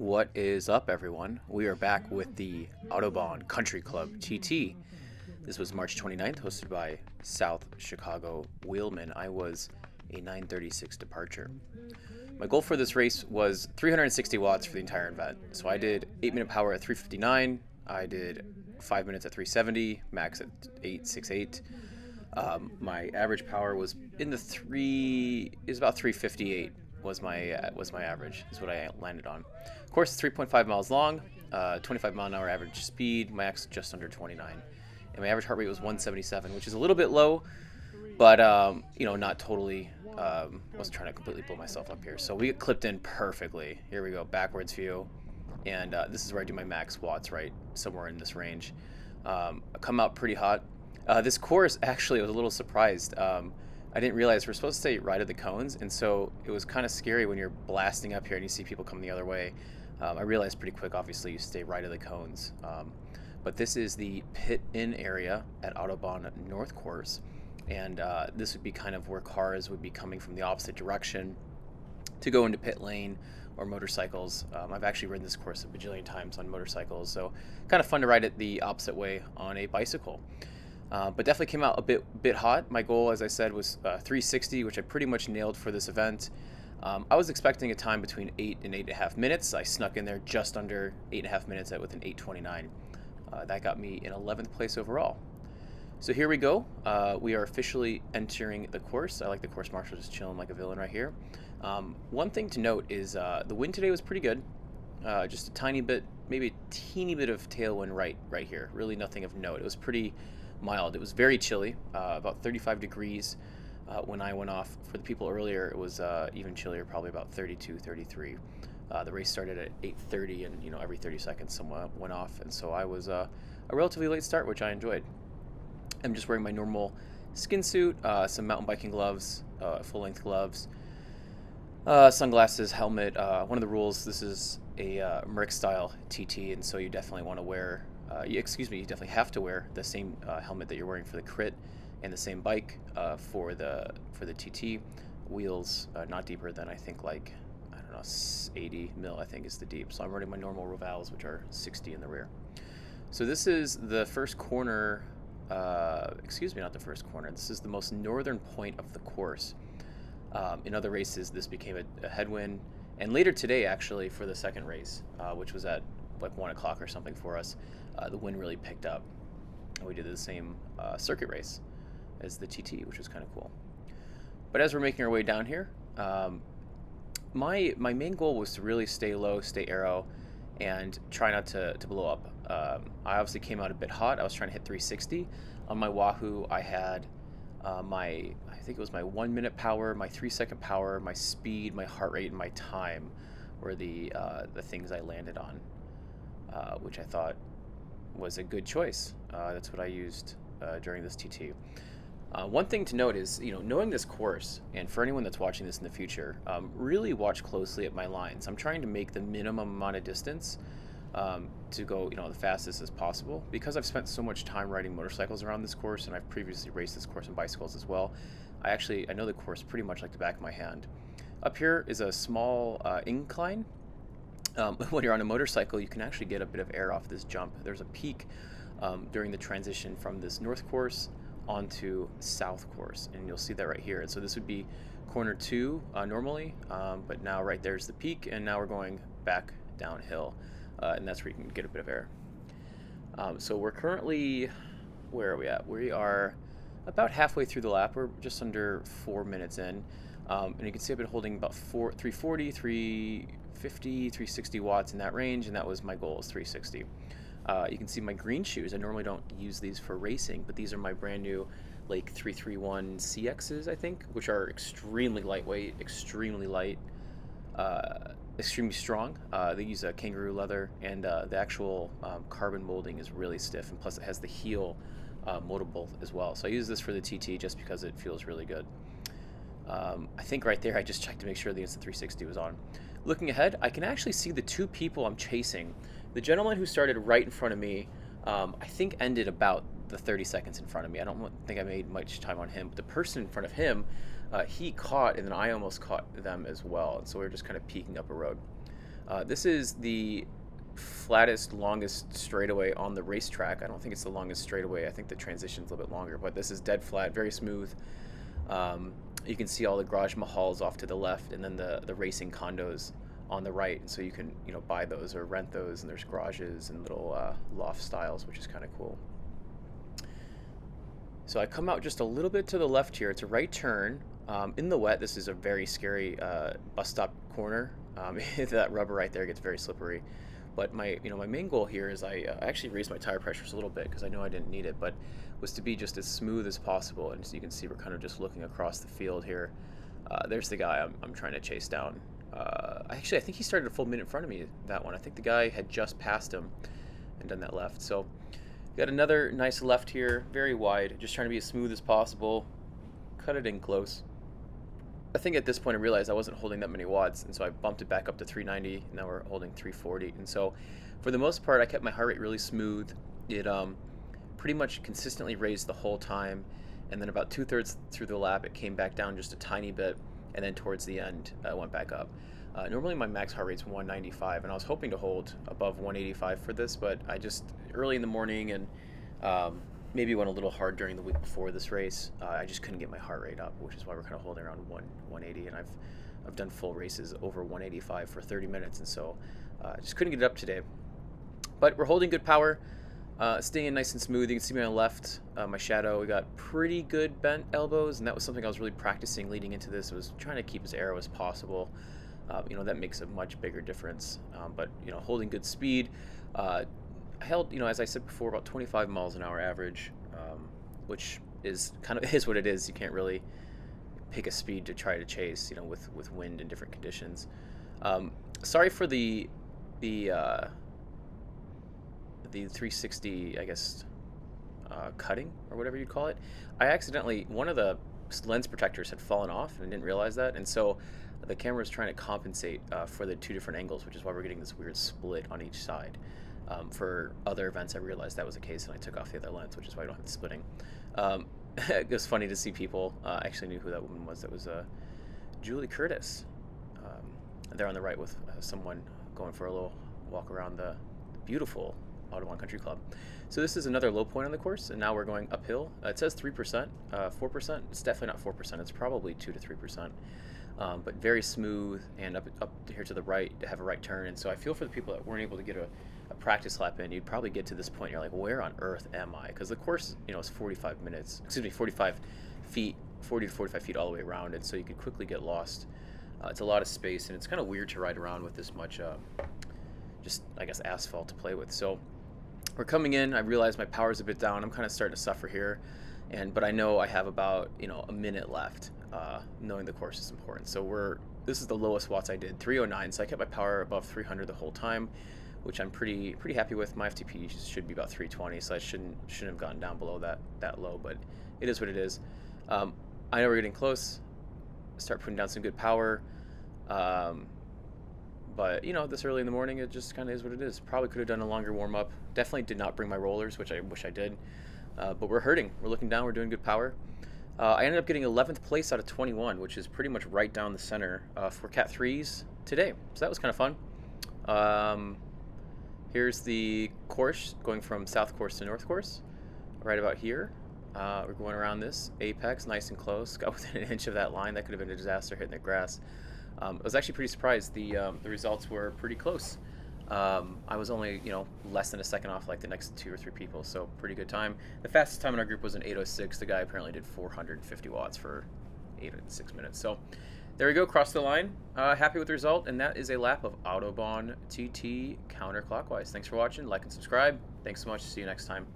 What is up, everyone? We are back with the Autobahn Country Club TT. This was March 29th, hosted by South Chicago Wheelman. I was a 9:36 departure. My goal for this race was 360 watts for the entire event. So I did 8-minute power at 359. I did 5 minutes at 370, max at 868. My average power was in the about 358 was my average. Is what I landed on. Of course, it's 3.5 miles long, 25 mile an hour average speed, max just under 29, and my average heart rate was 177, which is a little bit low, but not totally. Wasn't trying to completely blow myself up here. So we get clipped in perfectly. Here we go, backwards view, and this is where I do my max watts, right somewhere in this range. I come out pretty hot. This course, actually, I was a little surprised. I didn't realize we're supposed to stay right of the cones, and so it was kind of scary when you're blasting up here and you see people coming the other way. I realized pretty quick, obviously, you stay right of the cones. But this is the pit-in area at Autobahn North Course, and this would be kind of where cars would be coming from the opposite direction to go into pit lane or motorcycles. I've actually ridden this course a bajillion times on motorcycles, so kind of fun to ride it the opposite way on a bicycle. But definitely came out a bit hot. My goal, as I said, was 360, which I pretty much nailed for this event. I was expecting a time between 8 and 8.5 minutes. I snuck in there just under 8.5 minutes with an 8:29. That got me in 11th place overall. So here we go. We are officially entering the course. I like the course marshal just chilling like a villain right here. One thing to note is the wind today was pretty good. Just a tiny bit, maybe a teeny bit of tailwind right here. Really nothing of note. It was pretty mild. It was very chilly, about 35 degrees when I went off. For the people earlier, it was even chillier, probably about 32, 33. The race started at 8:30, and every 30 seconds someone went off, and so I was a relatively late start, which I enjoyed. I'm just wearing my normal skin suit, some mountain biking gloves, full-length gloves, sunglasses, helmet. One of the rules, this is a Merc style TT, and so you definitely want to wear you definitely have to wear the same helmet that you're wearing for the crit and the same bike for the TT. Wheels not deeper than, I think, like, I don't know, 80 mil I think is the deep. So I'm running my normal Rovals, which are 60 in the rear. So this is the first corner, not the first corner. This is the most northern point of the course. In other races, this became a headwind. And later today, actually, for the second race, which was at like 1 o'clock or something for us, the wind really picked up. And we did the same circuit race as the TT, which was kind of cool. But as we're making our way down here, my main goal was to really stay low, stay aero, and try not to blow up. I obviously came out a bit hot. I was trying to hit 360. On my Wahoo, I had I think it was my 1-minute power, my 3-second power, my speed, my heart rate, and my time were the things I landed on, which I thought was a good choice. That's what I used during this TT. One thing to note is, knowing this course, and for anyone that's watching this in the future, really watch closely at my lines. I'm trying to make the minimum amount of distance to go, the fastest as possible. Because I've spent so much time riding motorcycles around this course, and I've previously raced this course on bicycles as well, I know the course pretty much like the back of my hand. Up here is a small incline. When you're on a motorcycle, you can actually get a bit of air off this jump. There's a peak during the transition from this north course onto south course, and you'll see that right here. And so this would be corner 2 normally, but now right there's the peak, and now we're going back downhill, and that's where you can get a bit of air. So we're currently, where are we at? We are about halfway through the lap. We're just under 4 minutes in, and you can see I've been holding about 340, 350, 360 watts in that range, and that was my goal, is 360. You can see my green shoes. I normally don't use these for racing, but these are my brand new Lake 331 CXs, I think, which are extremely lightweight, extremely light, extremely strong. They use a kangaroo leather, and the actual carbon molding is really stiff, and plus it has the heel moldable as well. So I use this for the TT just because it feels really good. I think right there I just checked to make sure the Instant 360 was on. Looking ahead, I can actually see the two people I'm chasing. The gentleman who started right in front of me, I think ended about the 30 seconds in front of me. I don't think I made much time on him, but the person in front of him, he caught, and then I almost caught them as well, and so we were just kind of peeking up a road. This is the flattest, longest straightaway on the racetrack. I don't think it's the longest straightaway. I think the transition's a little bit longer, but this is dead flat, very smooth. You can see all the garage mahals off to the left, and then the racing condos on the right. And so you can buy those or rent those, and there's garages and little loft styles, which is kind of cool. So I come out just a little bit to the left here. It's a right turn. In the wet, this is a very scary bus stop corner. That rubber right there gets very slippery. But my main goal here is I actually raised my tire pressures a little bit because I know I didn't need it, but was to be just as smooth as possible. And so you can see we're kind of just looking across the field here. There's the guy I'm trying to chase down. Actually, I think he started a full minute in front of me, that one. I think the guy had just passed him and done that left. So got another nice left here, very wide, just trying to be as smooth as possible. Cut it in close. I think at this point I realized I wasn't holding that many watts, and so I bumped it back up to 390. Now we're holding 340, and so for the most part I kept my heart rate really smooth. It pretty much consistently raised the whole time, and then about 2/3 through the lap it came back down just a tiny bit, and then towards the end it went back up. Normally my max heart rate's 195, and I was hoping to hold above 185 for this, but I just early in the morning and maybe went a little hard during the week before this race. I just couldn't get my heart rate up, which is why we're kind of holding around 180, and I've done full races over 185 for 30 minutes, and so I just couldn't get it up today. But we're holding good power, staying nice and smooth. You can see me on the left, my shadow. We got pretty good bent elbows, and that was something I was really practicing leading into this, was trying to keep as aero as possible. That makes a much bigger difference. But holding good speed. I held, as I said before, about 25 miles an hour average, which is kind of is what it is. You can't really pick a speed to try to chase, with wind and different conditions. Sorry for the 360, I guess, cutting or whatever you'd call it. I accidentally, one of the lens protectors had fallen off and didn't realize that, and so the camera is trying to compensate for the two different angles, which is why we're getting this weird split on each side. For other events, I realized that was the case, and I took off the other lens, which is why I don't have the splitting. It was funny to see people. I actually knew who that woman was. That was Julie Curtis. There on the right with someone going for a little walk around the beautiful Autobahn Country Club. So this is another low point on the course, and now we're going uphill. It says 3%, 4%. It's definitely not 4%. It's probably 2 to 3%. But very smooth, and up here to the right to have a right turn. And so I feel for the people that weren't able to get a practice lap in. You'd probably get to this point, you're like, where on earth am I? Because the course, is 45 feet, 40 to 45 feet all the way around, and so you could quickly get lost. It's a lot of space, and it's kind of weird to ride around with this much, just, I guess, asphalt to play with. So we're coming in. I realize my power's a bit down. I'm kind of starting to suffer here, but I know I have about, a minute left. Knowing the course is important. So this is the lowest watts I did, 309. So I kept my power above 300 the whole time, which I'm pretty happy with. My FTP should be about 320, so I shouldn't have gone down below that low, but it is what it is. I know we're getting close. Start putting down some good power. But this early in the morning, it just kind of is what it is. Probably could have done a longer warm up. Definitely did not bring my rollers, which I wish I did. But we're hurting. We're looking down. We're doing good power. I ended up getting 11th place out of 21, which is pretty much right down the center for Cat 3s today. So that was kind of fun. Here's the course going from south course to north course, right about here. We're going around this apex, nice and close. Got within an inch of that line. That could have been a disaster hitting the grass. I was actually pretty surprised. The results were pretty close. I was only, less than a second off like the next 2 or 3 people, so pretty good time. The fastest time in our group was an 8:06. The guy apparently did 450 watts for 8.6 minutes. So there we go, crossed the line. Happy with the result, and that is a lap of Autobahn TT counterclockwise. Thanks for watching. Like and subscribe. Thanks so much. See you next time.